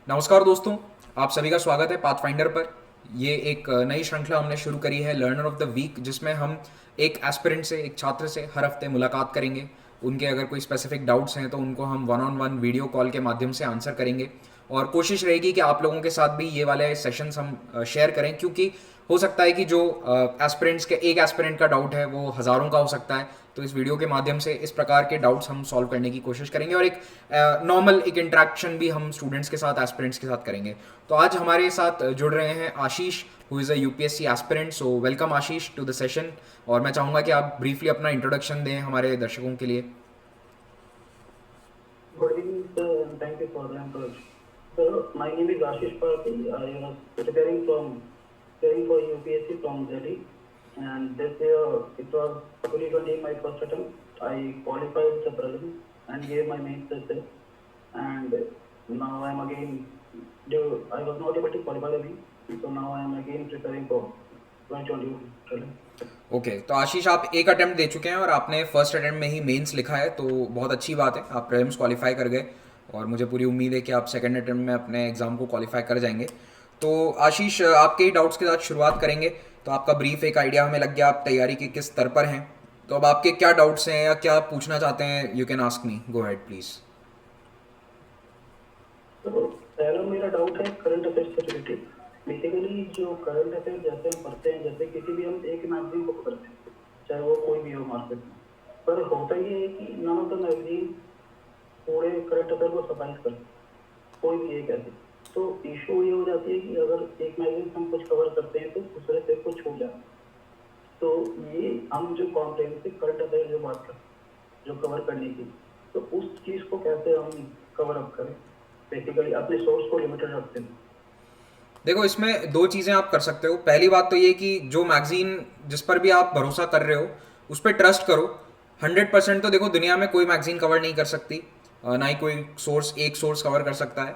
नमस्कार दोस्तों, आप सभी का स्वागत है पाथफाइंडर पर। ये एक नई श्रृंखला हमने शुरू करी है लर्नर ऑफ द वीक, जिसमें हम एक एस्पिरेंट से, एक छात्र से हर हफ्ते मुलाकात करेंगे। उनके अगर कोई स्पेसिफिक डाउट्स हैं तो उनको हम one on one video call के माध्यम से आंसर करेंगे। और कोशिश रहेगी कि आप लोगों के साथ भी ये वाले सेशंस हम शेयर करें, क्योंकि हो सकता है कि जो एस्पिरेंट्स के एक एस्पिरेंट का डाउट है वो हज़ारों का हो सकता है। तो इस वीडियो के माध्यम से इस प्रकार के डाउट्स हम सॉल्व करने की कोशिश करेंगे और एक नॉर्मल एक इंटरेक्शन भी हम स्टूडेंट्स के साथ, एस्पिरेंट्स के साथ करेंगे। तो आज हमारे साथ जुड़ रहे हैं Ashish, who is a UPSC aspirant. So welcome Ashish to the session. और मैं चाहूँगा कि आप ब्रीफली अपना इंट्रोडक्शन दें हमारे दर्शकों के लिए। Good evening, sir, and thank you for the introduction. Sir, my name is Ashish Parthi. I was preparing for UPSC from Delhi, and this year it was 2020 my first attempt. I qualified the prelims and gave my mains test, and now I am again. I was not able to qualify the mains, so now I am again preparing for 2021 prelims. Okay तो आशीष, आप एक attempt दे चुके हैं और आपने first attempt में ही mains लिखा है, तो बहुत अच्छी बात है। आप प्रीलिम्स क्वालिफाई कर गए और मुझे पूरी उम्मीद है कि आप सेकंड अटेम्प्ट में अपने एग्ज़ाम को क्वालिफाई कर जाएंगे। तो आशीष, आपके ही डाउट्स के साथ शुरुआत करेंगे। तो आपका ब्रीफ एक आइडिया हमें लग गया आप तैयारी के किस स्तर पर हैं। तो अब आपके क्या डाउट्स हैं या क्या पूछना चाहते हैं, you can ask me, go ahead please. तो पहला मेरा डाउट है करंट अफेयर्स से रिलेटेड। बेसिकली जो करंट अफेयर जैसे हम पढ़ते हैं, जैसे किसी भी हम एक मैगजीन को पढ़ते हैं, चाहे वो कोई भी हो मार्केट में, पर होता ये है कि नन ऑफ द मैगजीन पूरे करंट अफेयर को सफाइज करते, कोई भी एक ऐसे। तो इशू ये हो जाती है कि अगर एक मैगजीन हम कुछ कवर करते हैं तो दूसरे से कुछ छूट जाता है। तो ये हम जो कॉम्प्रिहेंसिव करंट अफेयर जो बात करते हैं, जो कवर करने की, तो उस चीज़ को कैसे हम कवर अप करें, बेसिकली अपने सोर्स को लिमिटेड रखते हैं। देखो, इसमें दो चीज़ें आप कर सकते हो। पहली बात तो ये कि जो मैगजीन जिस पर भी आप भरोसा कर रहे हो उस पर ट्रस्ट करो। 100% तो देखो दुनिया में कोई मैगजीन कवर नहीं कर सकती, ना ही कोई सोर्स एक सोर्स कवर कर सकता है,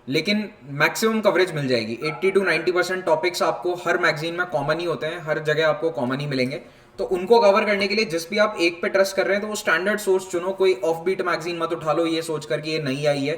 लेकिन मैक्सिमम कवरेज मिल जाएगी। 80 to 90% टॉपिक्स आपको हर मैगजीन में कॉमन ही होते हैं, हर जगह आपको कॉमन ही मिलेंगे। तो उनको कवर करने के लिए जिस भी आप एक पे ट्रस्ट कर रहे हैं तो वो स्टैंडर्ड सोर्स चुनो। कोई ऑफ बीट मैगजीन मत उठा लो ये सोच कर कि ये नई आई है।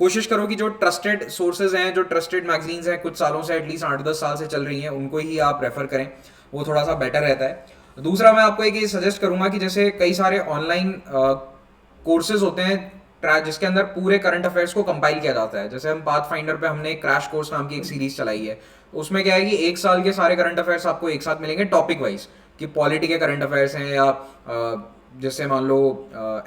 कोशिश करो कि जो ट्रस्टेड सोर्सेज हैं, जो ट्रस्टेड मैगजीन्स हैं, कुछ सालों से, एटलीस्ट 8-10 साल से चल रही हैं, उनको ही आप रेफर करें। वो थोड़ा सा बेटर रहता है। दूसरा, मैं आपको एक ये सजेस्ट करूंगा कि जैसे कई सारे ऑनलाइन कोर्सेज होते हैं जिसके अंदर पूरे करंट अफेयर्स को कंपाइल किया जाता है। जैसे हम पाथ फाइंडर पे हमने क्रैश कोर्स नाम की एक सीरीज चलाई है। उसमें क्या है कि एक साल के सारे करंट अफेयर्स आपको एक साथ मिलेंगे टॉपिक वाइज, कि पॉलिटी के करंट अफेयर्स हैं या जैसे मान लो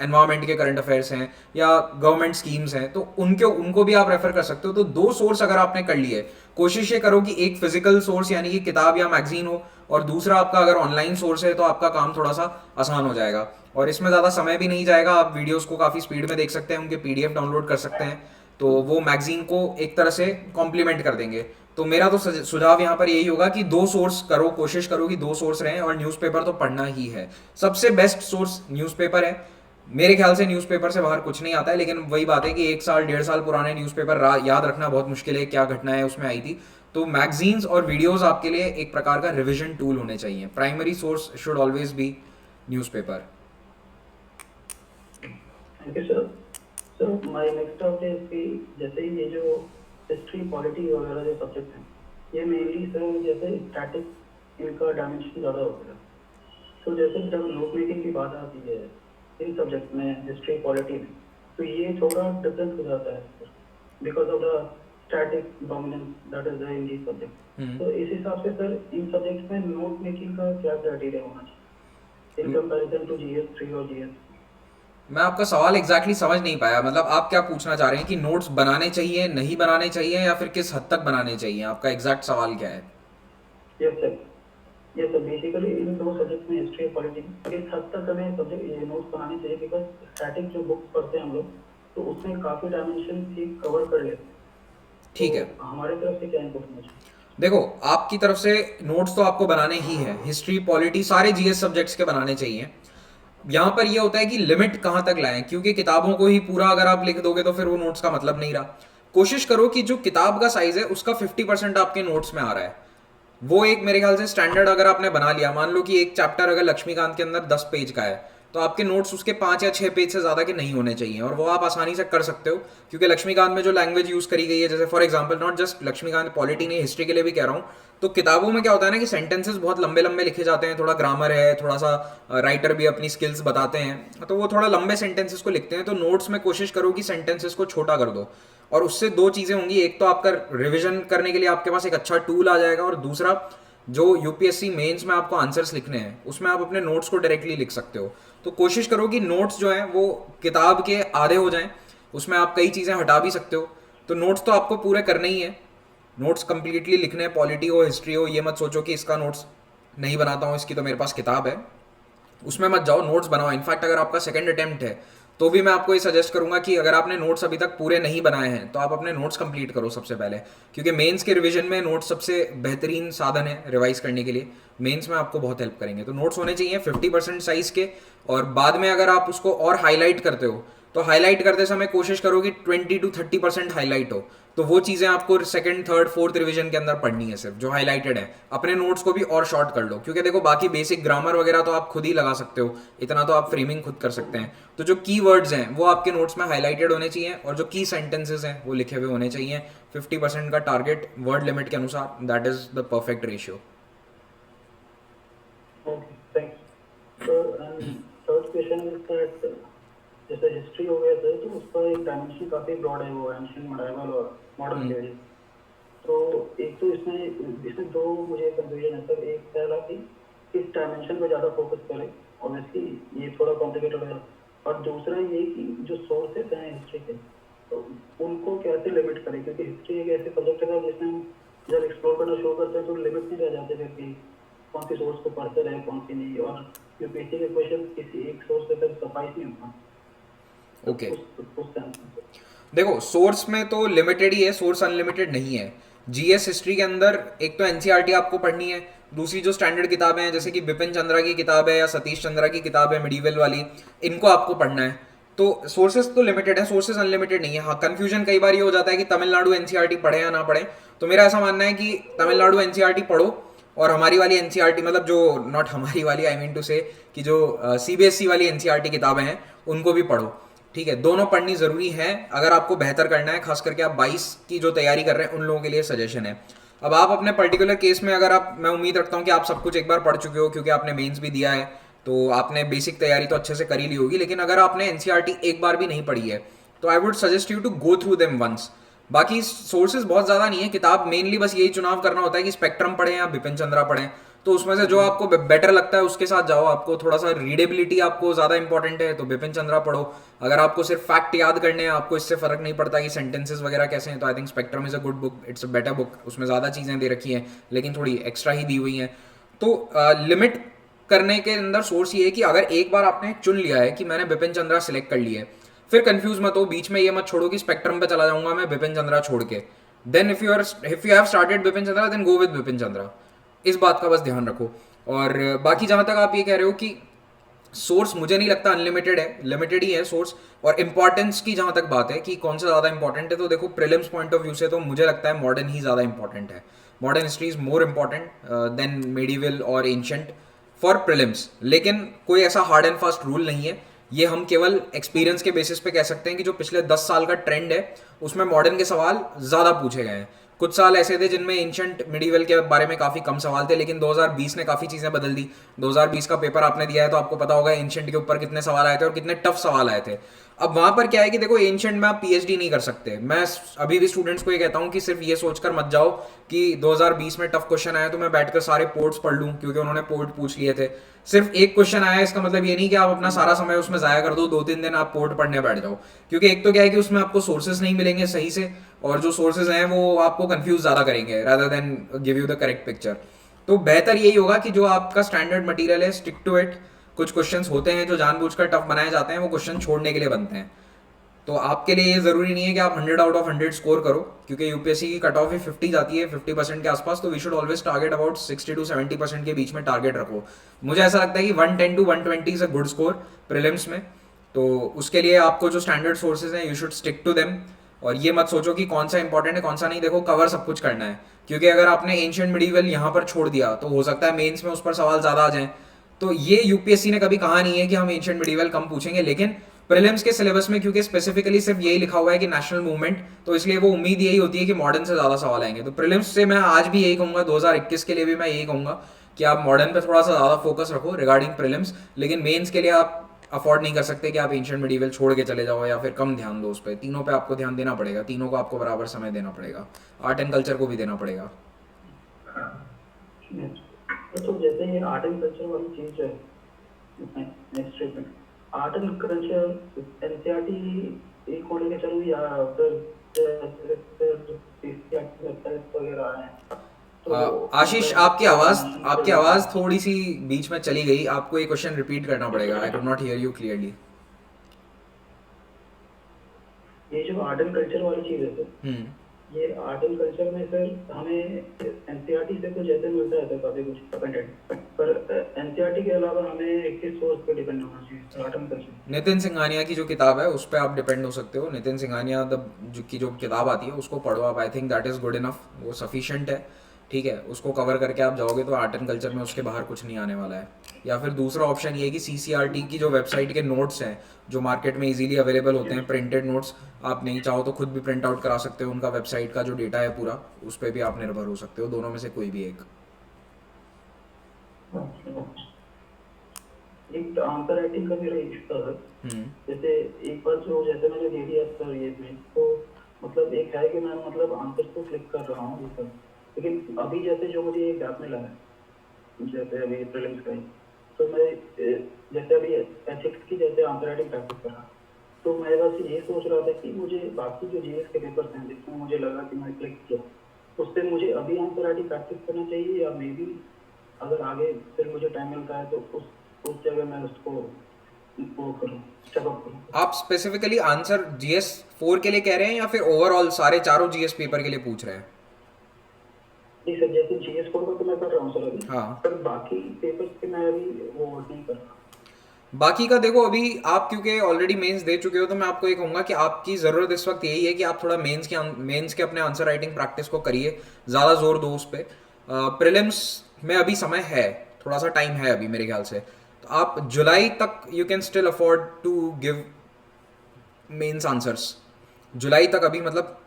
एनवायरमेंट के करंट अफेयर्स हैं या गवर्नमेंट स्कीम्स हैं, तो उनको भी आप रेफर कर सकते हो। तो दो सोर्स अगर आपने कर लिए, कोशिश ये करो कि एक फिजिकल सोर्स यानी कि किताब या मैगजीन हो, और दूसरा आपका अगर ऑनलाइन सोर्स है तो आपका काम थोड़ा सा आसान हो जाएगा और इसमें ज़्यादा समय भी नहीं जाएगा। आप वीडियोस को काफ़ी स्पीड में देख सकते हैं, उनके पीडीएफ डाउनलोड कर सकते हैं, तो वो मैगजीन को एक तरह से कॉम्प्लीमेंट कर देंगे। तो मेरा तो सुझाव यहाँ पर यही होगा कि दो सोर्स करो, कोशिश करो कि दो सोर्स रहें, और न्यूज़पेपर तो पढ़ना ही है। सबसे बेस्ट सोर्स न्यूज़पेपर है। मेरे ख्याल से न्यूज़पेपर से बाहर कुछ नहीं आता है, लेकिन वही बात है कि 1 साल 1.5 साल पुराने न्यूज़पेपर याद रखना बहुत मुश्किल है, क्या घटनाएं उसमें आई थी। तो मैगजीन्स और वीडियोस आपके लिए एक प्रकार का रिविजन टूल होने चाहिए। Primary source should always be newspaper. Thank you sir. Sir my next doubt है कि जैसे ये जो हिस्ट्री पॉलिटी वगैरह जो सब्जेक्ट हैं, ये मेनली सर जैसे स्टैटिक इनका डायमेंशन ज़्यादा होता है। तो जैसे जब नोट मेकिंग की बात आती है इन सब्जेक्ट में, हिस्ट्री पॉलिटी में, तो ये थोड़ा डिफरेंस हो जाता है because of the static dominance that is in this subject. तो इस हिसाब से सर इन सब्जेक्ट में नोट मेकिंग का क्या क्राइटेरिया होना चाहिए इन कंपैरिजन टू जीएस 3 और जीएस? मैं आपका सवाल एग्जैक्टली समझ नहीं पाया। मतलब आप क्या पूछना चाह रहे हैं कि नोट्स बनाने चाहिए, नहीं बनाने चाहिए, या फिर किस हद तक बनाने चाहिए? आपका एग्जैक्ट सवाल क्या है? Yes sir. Yes sir, basically इन दो सब्जेक्ट में, हिस्ट्री और पॉलिटी, किस हद तक हमें सब्जेक्ट ये नोट्स बनाने चाहिए? बिकॉज स्टैटिक जो बुक्स पढ़ते हैं हम लोग, तो उसमें काफ़ी डायमेंशन ही कवर कर लेते हैं। ठीक है, तो हमारे तरफ से क्या इनपुट होना चाहिए? देखो, आपकी तरफ से नोट्स तो आपको बनाने ही है। हिस्ट्री, पॉलिटी, सारे जीएस सब्जेक्ट्स के बनाने चाहिए। यहाँ पर ये होता है कि लिमिट कहाँ तक लाएं, क्योंकि किताबों को ही पूरा अगर आप लिख दोगे तो फिर वो नोट्स का मतलब नहीं रहा। कोशिश करो कि जो किताब का साइज है उसका 50% आपके नोट्स में आ रहा है, वो एक मेरे ख्याल से स्टैंडर्ड अगर आपने बना लिया। मान लो कि एक चैप्टर अगर लक्ष्मीकांत के अंदर 10 पेज का है, तो आपके नोट्स उसके 5 या 6 पेज से ज़्यादा के नहीं होने चाहिए, और वो आप आसानी से कर सकते हो क्योंकि लक्ष्मीकांत में जो लैंग्वेज यूज़ करी गई है, जैसे for example not just Laxmikanth, polity नहीं, हिस्ट्री के लिए भी कह रहा हूँ, तो किताबों में क्या होता है ना कि सेंटेंसेस बहुत लंबे लंबे लिखे जाते हैं, थोड़ा ग्रामर है, थोड़ा सा राइटर भी अपनी स्किल्स बताते हैं, तो वो थोड़ा लंबे सेंटेंसेस को लिखते हैं। तो नोट्स में कोशिश करो कि सेंटेंसेस को छोटा कर दो, और उससे दो चीज़ें होंगी, एक तो आपका रिविजन करने के लिए आपके पास एक अच्छा टूल आ जाएगा, और दूसरा जो यूपीएससी मेंस में आपको आंसर्स लिखने हैं उसमें आप अपने नोट्स को डायरेक्टली लिख सकते हो। तो कोशिश करो कि नोट्स जो हैं वो किताब के आधे हो जाएं, उसमें आप कई चीज़ें हटा भी सकते हो। तो नोट्स तो आपको पूरे करने ही है, नोट्स कंप्लीटली लिखने हैं, पॉलिटी हो हिस्ट्री हो, ये मत सोचो कि इसका नोट्स नहीं बनाता हूँ, इसकी तो मेरे पास किताब है, उसमें मत जाओ, नोट्स बनाओ। इनफैक्ट अगर आपका सेकंड अटेम्प्ट है तो भी मैं आपको ये सजेस्ट करूंगा कि अगर आपने नोट्स अभी तक पूरे नहीं बनाए हैं तो आप अपने नोट्स कंप्लीट करो सबसे पहले, क्योंकि मेंस के रिवीजन में नोट्स सबसे बेहतरीन साधन है रिवाइज करने के लिए, मेंस में आपको बहुत हेल्प करेंगे। तो नोट्स होने चाहिए 50% साइज के, और बाद में अगर आप उसको और हाईलाइट करते हो तो हाईलाइट करते समय कोशिश करो कि 20 to 30% हाईलाइट हो, तो वो चीज़ें आपको सेकंड थर्ड फोर्थ रिवीजन के अंदर पढ़नी है, सिर्फ जो हाईलाइटेड है। अपने नोट्स को भी और शॉर्ट कर लो, क्योंकि देखो बाकी बेसिक ग्रामर वगैरह तो आप खुद ही लगा सकते हो, इतना तो आप फ्रेमिंग खुद कर सकते हैं। तो जो की वर्ड्स हैं वो आपके नोट्स में हाईलाइटेड होने चाहिए, और जो की सेंटेंसेज हैं वो लिखे हुए होने चाहिए। 50% का टारगेट वर्ड लिमिट के अनुसार, that is the perfect ratio. Okay, thanks. तो थर्ड क्वेश्चन इज दैट जैसे हिस्ट्री हो गया सर, तो उसका एक डायमेंशन काफी ब्रॉड है, वो एंशिएंट मिडाइवल और मॉडर्न पीरियड। तो एक तो इसमें इसमें दो मुझे कंफ्यूजन है सर। एक पहला कि किस डायमेंशन पे ज़्यादा फोकस करें, ऑब्वियसली ये थोड़ा कॉम्प्लिकेटेड है, और दूसरा ये कि जो सोर्सेस हैं हिस्ट्री के, तो उनको कैसे लिमिट करें, क्योंकि हिस्ट्री एक ऐसे सब्जेक्ट है जिसमें हम जब एक्सप्लोर करना शुरू करते हैं तो लिमिट नहीं रह जाते फिर कि कौन सी सोर्स को पढ़ते रहे कौन सी नहीं, और यूपीएससी के क्वेश्चन किसी एक सोर्स से फिर सफाइस नहीं होता। ओके, उस सेंस में देखो सोर्स में तो लिमिटेड ही है, सोर्स अनलिमिटेड नहीं है। जीएस हिस्ट्री के अंदर एक तो एनसीईआरटी आपको पढ़नी है, दूसरी जो स्टैंडर्ड किताबें हैं जैसे कि बिपिन चंद्रा की किताब है या सतीश चंद्रा की किताब है मिडीवल वाली, इनको आपको पढ़ना है। तो सोर्सेज तो लिमिटेड है, सोर्सेज अनलिमिटेड नहीं है। हाँ, कंफ्यूजन कई बार ये हो जाता है कि तमिलनाडु एनसीईआरटी पढ़े या ना पढ़े, तो मेरा ऐसा मानना है कि तमिलनाडु एनसीईआरटी पढ़ो, और हमारी वाली एनसीईआरटी मतलब जो नॉट हमारी वाली, आई मीन टू से कि जो सीबीएसई वाली एनसीईआरटी किताबें हैं उनको भी पढ़ो। ठीक है, दोनों पढ़नी जरूरी है अगर आपको बेहतर करना है, खास करके आप 22 की जो तैयारी कर रहे हैं उन लोगों के लिए सजेशन है। अब आप अपने पर्टिकुलर केस में अगर आप, मैं उम्मीद रखता हूँ कि आप सब कुछ एक बार पढ़ चुके हो क्योंकि आपने मेंस भी दिया है, तो आपने बेसिक तैयारी तो अच्छे से कर ही ली होगी। लेकिन अगर आपने एनसीईआरटी एक बार भी नहीं पढ़ी है तो I would suggest you to go through them once. बाकी सोर्सेज बहुत ज़्यादा नहीं है, किताब मेनली बस यही चुनाव करना होता है कि स्पेक्ट्रम पढ़ें या बिपिन चंद्रा पढ़ें, तो उसमें से जो आपको बेटर लगता है उसके साथ जाओ। आपको थोड़ा सा रीडेबिलिटी आपको ज़्यादा इंपॉर्टेंट है तो बिपिन चंद्रा पढ़ो। अगर आपको सिर्फ फैक्ट याद करने हैं, आपको इससे फर्क नहीं पड़ता कि सेंटेंसेस वगैरह कैसे हैं, तो I think spectrum is a good book, it's a better book. उसमें ज़्यादा चीज़ें दे रखी हैं लेकिन थोड़ी एक्स्ट्रा ही दी हुई हैं। तो लिमिट करने के अंदर सोर्स ये है कि अगर एक बार आपने चुन लिया है कि मैंने बिपिन चंद्रा सिलेक्ट कर लिया है, फिर कंफ्यूज मत हो, बीच में ये मत छोड़ो कि स्पेक्ट्रम पे चला जाऊंगा मैं बिपिन चंद्रा छोड़ के। Then if you have started Bipin Chandra then go with Bipin Chandra, इस बात का बस ध्यान रखो। और बाकी जहां तक आप ये कह रहे हो कि सोर्स, मुझे नहीं लगता अनलिमिटेड है, लिमिटेड ही है सोर्स। और इंपॉर्टेंस की जहां तक बात है कि कौन सा ज़्यादा इंपॉर्टेंट है, तो देखो प्रीलिम्स पॉइंट ऑफ व्यू से तो मुझे लगता है मॉडर्न ही ज़्यादा इंपॉर्टेंट है। Modern history is more important than medieval और एंशंट फॉर प्रीलिम्स। लेकिन कोई ऐसा हार्ड एंड फास्ट रूल नहीं है, ये हम केवल एक्सपीरियंस के बेसिस पे कह सकते हैं कि जो पिछले 10 साल का ट्रेंड है उसमें मॉडर्न के सवाल ज़्यादा पूछे गए हैं। कुछ साल ऐसे थे जिनमें एंशंट मिडीवल के बारे में काफ़ी कम सवाल थे, लेकिन 2020 ने काफ़ी चीज़ें बदल दी। 2020 का पेपर आपने दिया है तो आपको पता होगा एंशंट के ऊपर कितने सवाल आए थे और कितने टफ सवाल आए थे। अब वहाँ पर क्या है कि देखो एंशंट में आप पीएचडी नहीं कर सकते। मैं अभी भी स्टूडेंट्स को ये कहता हूँ कि सिर्फ ये सोचकर मत जाओ कि 2020 में टफ क्वेश्चन आया तो मैं बैठकर सारे पोर्ट्स पढ़ लूँ, क्योंकि उन्होंने पोर्ट पूछ लिए थे। सिर्फ एक क्वेश्चन आया इसका मतलब ये नहीं कि आप अपना सारा समय उसमें जाया कर दो, 2-3 दिन आप पोर्ट पढ़ने बैठ जाओ, क्योंकि एक तो क्या है कि उसमें आपको सोर्सेज नहीं मिलेंगे सही से, और जो सोर्सेज हैं वो आपको कंफ्यूज ज़्यादा करेंगे rather than give you the correct picture. तो बेहतर यही होगा कि जो आपका स्टैंडर्ड मटेरियल है स्टिक टू इट। कुछ क्वेश्चंस होते हैं जो जानबूझकर टफ बनाए जाते हैं, वो क्वेश्चन छोड़ने के लिए बनते हैं। तो आपके लिए ये ज़रूरी नहीं है कि आप 100 आउट ऑफ 100 स्कोर करो, क्योंकि यूपीएससी की कट ऑफ ही 50 जाती है, 50% के आसपास। तो we should always target about 60 to 70% के बीच में टारगेट रखो। मुझे ऐसा लगता है कि 110 to 120 is a good score prelims में। तो उसके लिए आपको जो स्टैंडर्ड सोर्सेज हैं you should stick to them, और ये मत सोचो कि कौन सा इंपॉर्टेंट है कौन सा नहीं। देखो कवर सब कुछ करना है, क्योंकि अगर आपने एंशिएंट मिडीवल यहाँ पर छोड़ दिया तो हो सकता है मेंस में उस पर सवाल ज़्यादा आ जाएं। तो ये यूपीएससी ने कभी कहा नहीं है कि हम एंशिएंट मिडीवल कम पूछेंगे, लेकिन प्रीलिम्स के सिलेबस में क्योंकि स्पेसिफिकली सिर्फ यही लिखा हुआ है कि नेशनल मूवमेंट, तो इसलिए वो उम्मीद यही होती है कि मॉडर्न से ज़्यादा सवाल आएंगे। तो प्रीलिम्स से मैं आज भी यही कहूँगा, 2021 के लिए भी मैं यही कहूँगा कि आप मॉडर्न पे थोड़ा सा ज़्यादा फोकस रखो रिगार्डिंग प्रीलिम्स, लेकिन मेंस के लिए आप अफोर्ड नहीं कर सकते कि आप एंशिएंट मिडीवल छोड़ के चले जाओ या फिर कम ध्यान दो उस पर। तीनों पे आपको ध्यान देना पड़ेगा, तीनों को आपको बराबर समय देना पड़ेगा, आर्ट एंड कल्चर को भी देना पड़ेगा। तो जैसे ये आर्ट एंड कल्चर वाली चीज जो है नेक्स्ट ट्रिप में, आर्ट एंड कल्चर एनसीईआरटी एक होने के चलो या फिर सीसीईआरटी वेबसाइट वगैरह हैं। तो आशीष, आपकी आवाज थोड़ी सी बीच में चली गई, आपको ये क्वेश्चन रिपीट करना पड़ेगा। I could not here you clearly. ये जो आर्ट एंड कल्चर वाली चीज है सर, ये आर्ट एंड कल्चर में सर हमें एनसीईआरटी से कुछ ऐसे मिलता है सर काफी कुछ कंटेंट, पर एनसीईआरटी के अलावा हमें किस सोर्स पे डिपेंड होना चाहिए art and culture? Nitin Singhania की जो किताब है उस पर आप डिपेंड हो सकते हो। नितिन सिंघानिया की जो किताब आती है उसको पढ़ो आप। I think that is good enough, वो सफिशिएंट है, ठीक है। उसको कवर करके आप जाओगे तो आर्ट एंड कल्चर में उसके बाहर कुछ नहीं आने वाला है। या फिर दूसरा ऑप्शन ये है कि सीसीईआरटी की जो वेबसाइट के नोट्स हैं जो मार्केट में इजीली अवेलेबल होते हैं, प्रिंटेड नोट्स, आप नहीं चाहो तो खुद भी प्रिंट आउट करा सकते हो। उनका वेबसाइट का जो डेटा है पूरा, उस पर भी आप निर्भर हो सकते हो। दोनों में से कोई भी एक आंसर राइटिंग का मेरा इशू था सर। जैसे एक बार जो जैसे मैंने दे दिया सर ये में, तो मतलब एक है कि मैं मतलब आंसर को क्लिक कर रहा हूँ सर, लेकिन अभी जैसे जो मुझे एक गैप मिला है, जैसे अभी प्रीलिम्स का ही, तो मैं जैसे अभी एथिक्स की जैसे आंसर राइटिंग प्रैक्टिस कर रहा, तो मैं बस ये सोच रहा था कि मुझे बाकी जो जीएस के पेपर्स हैं जिसमें मुझे लगा कि मैं क्लिक किया, उससे मुझे अभी आंसर राइटिंग प्रैक्टिस करना चाहिए, या मे बी अगर आगे फिर मुझे टाइम मिलता है तो उस जगह मैं उसको वो करूँ, स्टेप अप करूँ। आप स्पेसिफिकली आंसर जीएस 4 के लिए कह रहे हैं या फिर ओवरऑल सारे चारों जीएस पेपर के लिए पूछ रहे हैं? नहीं सर, जैसे जीएस 4 का तो मैं कर रहा हूँ सर अभी, हाँ, पर बाकी पेपर्स के मैं अभी वो नहीं कर रहा। बाकी का देखो, अभी आप क्योंकि ऑलरेडी मेंस दे चुके हो तो मैं आपको ये कहूँगा कि आपकी ज़रूरत इस वक्त यही है कि आप थोड़ा मेंस के अपने आंसर राइटिंग प्रैक्टिस को करिए, ज़्यादा जोर दो उस पर। प्रीलिम्स में अभी समय है, थोड़ा सा टाइम है अभी मेरे ख्याल से, तो आप जुलाई तक you can still afford to give mains answers. जुलाई तक अभी मतलब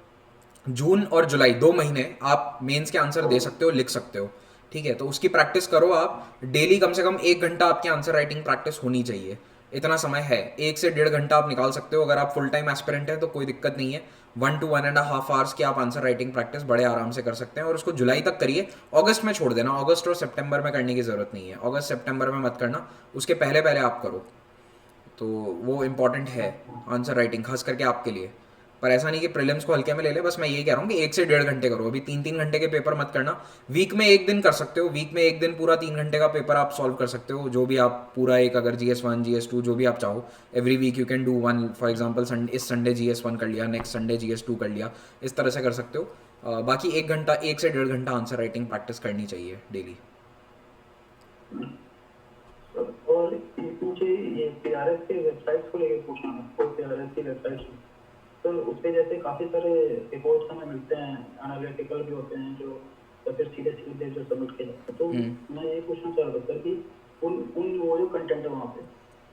जून और जुलाई 2 महीने आप मेंस के आंसर दे सकते हो, लिख सकते हो, ठीक है। तो उसकी प्रैक्टिस करो आप डेली, कम से कम 1 घंटा आपकी आंसर राइटिंग प्रैक्टिस होनी चाहिए। इतना समय है, 1 से 1.5 घंटा आप निकाल सकते हो। अगर आप फुल टाइम एस्पिरेंट हैं तो कोई दिक्कत नहीं है, 1 to 1.5 आवर्स की आप आंसर राइटिंग प्रैक्टिस बड़े आराम से कर सकते हैं। और उसको जुलाई तक करिए, अगस्त में छोड़ देना। अगस्त और सितंबर में करने की ज़रूरत नहीं है, अगस्त सितंबर में मत करना, उसके पहले पहले आप करो। तो वो इम्पॉर्टेंट है आंसर राइटिंग, खास करके आपके लिए। पर ऐसा नहीं कि प्रीलिम्स को हल्के में ले ले, बस मैं यही कह रहा हूँ कि 1 से 1.5 घंटे करो। अभी 3-3 घंटे के पेपर मत करना, वीक में एक दिन कर सकते हो। वीक में एक दिन पूरा 3 घंटे का पेपर आप सॉल्व कर सकते हो, जो भी आप पूरा एक, अगर GS1 GS2 जो भी आप चाहो, every week you can do one. For example इस संडे GS1 कर लिया, नेक्स्ट संडे GS2 कर लिया, इस तरह से कर सकते हो। बाकी 1 से 1.5 घंटा आंसर राइटिंग प्रैक्टिस करनी चाहिए डेली। और मुझे ये पीआरएस के वेबसाइट्स को लेकर पूछना है, तो पीआरएस की वेबसाइट तो उस पे जैसे काफी सारे रिपोर्ट्स हमें मिलते हैं, एनालिटिकल भी होते हैं जो, या फिर सीधे सीधे जो सबमिट किए जाते हैं। तो मैं ये पूछना चाह रहा था कि उन वो जो कंटेंट है वहाँ पे,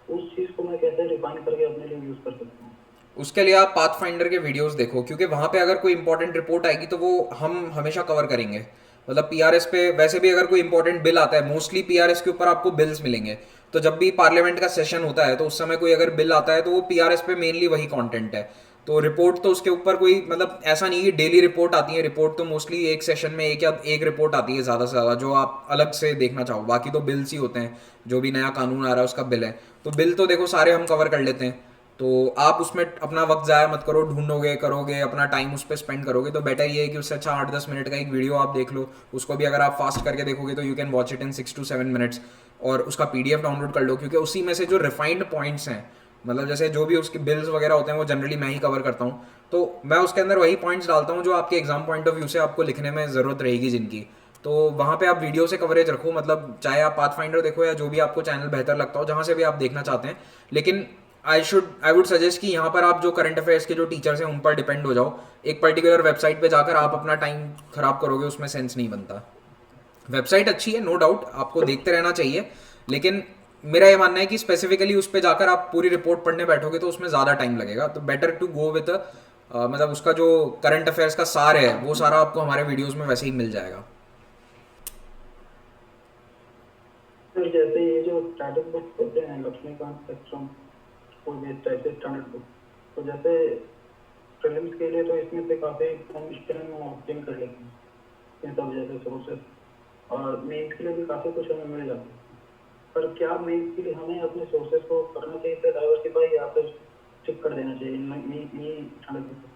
उस चीज को मैं कैसे रिफाइन करके अपने लिए यूज कर सकता हूँ? उसके लिए आप पाथफाइंडर के वीडियोस देखो, क्योंकि वहाँ पे अगर कोई इंपॉर्टेंट रिपोर्ट आएगी तो वो हम हमेशा कवर करेंगे। मतलब पीआरएस पे वैसे भी अगर कोई इंपॉर्टेंट बिल आता है, मोस्टली पीआरएस के ऊपर आपको बिल्स मिलेंगे, तो जब भी पार्लियामेंट का सेशन होता है तो उस समय कोई अगर बिल आता है तो वो पीआरएस पे मेनली वही कंटेंट है। तो रिपोर्ट तो उसके ऊपर कोई, मतलब ऐसा नहीं कि डेली रिपोर्ट आती है, रिपोर्ट तो मोस्टली एक सेशन में एक रिपोर्ट आती है ज़्यादा से ज़्यादा, जो आप अलग से देखना चाहो। बाकी तो बिल्स ही होते हैं, जो भी नया कानून आ रहा है उसका बिल है। तो बिल तो देखो सारे हम कवर कर लेते हैं, तो आप उसमें अपना वक्त ज़ाया मत करो, ढूंढोगे करोगे, अपना टाइम उस पर स्पेंड करोगे, तो बेटर ये है कि उससे अच्छा 8-10 मिनट का एक वीडियो आप देख लो। उसको भी अगर आप फास्ट करके देखोगे तो you can watch it in 6 to 7 minutes, और उसका PDF डाउनलोड कर लो, क्योंकि उसी में से जो रिफाइंड पॉइंट्स हैं, मतलब जैसे जो भी उसके बिल्स वगैरह होते हैं वो जनरली मैं ही कवर करता हूँ, तो मैं उसके अंदर वही पॉइंट्स डालता हूँ जो आपके एग्जाम पॉइंट ऑफ व्यू से आपको लिखने में ज़रूरत रहेगी जिनकी। तो वहाँ पे आप वीडियो से कवरेज रखो, मतलब चाहे आप पाथफाइंडर देखो या जो भी आपको चैनल बेहतर लगता हो, जहाँ से भी आप देखना चाहते हैं। लेकिन आई वुड सजेस्ट कि यहाँ पर आप जो करंट अफेयर्स के जो टीचर्स हैं उन पर डिपेंड हो जाओ। एक पर्टिकुलर वेबसाइट पे जाकर आप अपना टाइम खराब करोगे, उसमें सेंस नहीं बनता। वेबसाइट अच्छी है, नो डाउट, आपको देखते रहना चाहिए, लेकिन मेरा ये मानना है कि स्पेसिफिकली उस पर जाकर आप पूरी रिपोर्ट पढ़ने बैठोगे तो उसमें ज़्यादा टाइम लगेगा, तो बेटर टू गो विद मतलब उसका जो करंट अफेयर्स का सार है वो सारा आपको हमारे वीडियोस में वैसे ही मिल जाएगा। फिर जैसे ये जो स्टैटिक बुक होते हैं लक्ष्मीकांत स्पेक्ट्रम कोई भी टाइप से स्टैंडर्ड बुक, तो जैसे प्रीलिम्स के लिए तो इसमें से काफ़ी हम स्ट्रेन ऑप्टेन कर लेते हैं इन सब जैसे सोर्सेस, और मेंस के लिए भी काफ़ी कुछ हमें मिल जाता है। पर क्या मेंस के लिए हमें अपने सोर्सेस को करना चाहिए डाइवर्सिफाई या फिर स्टिक कर देना चाहिए स्टैंडर्ड बुक?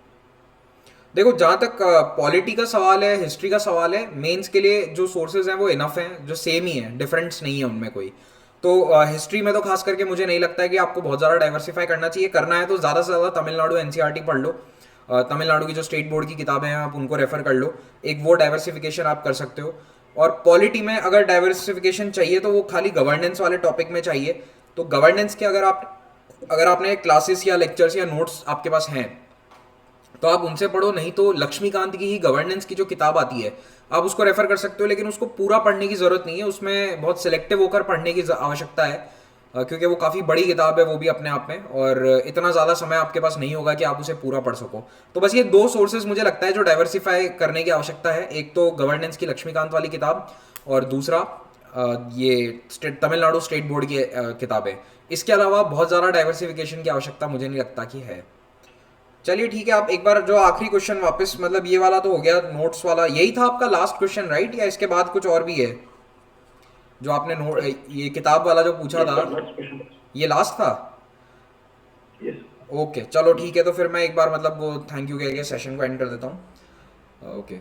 देखो, जहाँ तक पॉलिटी का सवाल है, हिस्ट्री का सवाल है, मेंस के लिए जो सोर्सेज हैं वो इनफ हैं, जो सेम ही है, डिफरेंस नहीं है उनमें कोई। तो हिस्ट्री में तो खास करके मुझे नहीं लगता है कि आपको बहुत ज़्यादा डाइवर्सिफाई करना चाहिए। करना है तो ज़्यादा से ज़्यादा तमिलनाडु एनसीईआरटी पढ़ लो, तमिलनाडु की जो स्टेट बोर्ड की किताबें हैं आप उनको रेफर कर लो, एक वो डाइवर्सिफिकेशन आप कर सकते हो। और पॉलिटी में अगर डाइवर्सिफिकेशन चाहिए तो वो खाली गवर्नेंस वाले टॉपिक में चाहिए। तो गवर्नेंस के अगर आपने क्लासेस या लेक्चर्स या नोट्स आपके पास हैं तो आप उनसे पढ़ो, नहीं तो लक्ष्मीकांत की ही गवर्नेंस की जो किताब आती है आप उसको रेफर कर सकते हो, लेकिन उसको पूरा पढ़ने की ज़रूरत नहीं है, उसमें बहुत सिलेक्टिव होकर पढ़ने की आवश्यकता है, क्योंकि वो काफ़ी बड़ी किताब है वो भी अपने आप में, और इतना ज़्यादा समय आपके पास नहीं होगा कि आप उसे पूरा पढ़ सको। तो बस ये दो सोर्सेज मुझे लगता है जो डाइवर्सिफाई करने की आवश्यकता है, एक तो गवर्नेंस की लक्ष्मीकांत वाली किताब, और दूसरा ये तमिलनाडु स्टेट बोर्ड की किताबें। इसके अलावा बहुत ज़्यादा डाइवर्सिफिकेशन की आवश्यकता मुझे नहीं लगता कि है। चलिए ठीक है, आप एक बार जो आखिरी क्वेश्चन वापस, मतलब ये वाला तो हो गया नोट्स वाला, यही था आपका लास्ट क्वेश्चन राइट, या इसके बाद कुछ और भी है जो आपने नोट, ये किताब वाला जो पूछा था ये लास्ट था? यस। ओके चलो ठीक है, तो फिर मैं एक बार मतलब वो थैंक यू कह के सेशन को एंड कर देता हूँ। ओके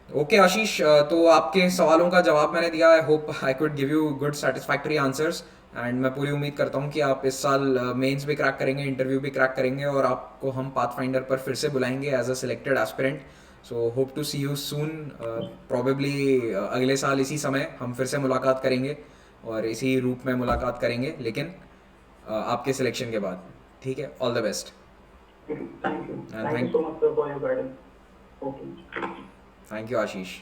ओके आशीष, तो आपके सवालों का जवाब मैंने दिया। I hope I could give you good satisfactory answers, and मैं पूरी उम्मीद करता हूँ कि आप इस साल मेंस भी क्रैक करेंगे, इंटरव्यू भी क्रैक करेंगे, और आपको हम पाथफाइंडर पर फिर से बुलाएंगे as a selected aspirant. So hope to see you soon, probably अगले साल इसी समय हम फिर से मुलाकात करेंगे और इसी रूप में मुलाकात करेंगे, लेकिन आपके सिलेक्शन के बाद। ठीक है, all the best. Thank you and so much for your guidance. Okay. Thank you Ashish.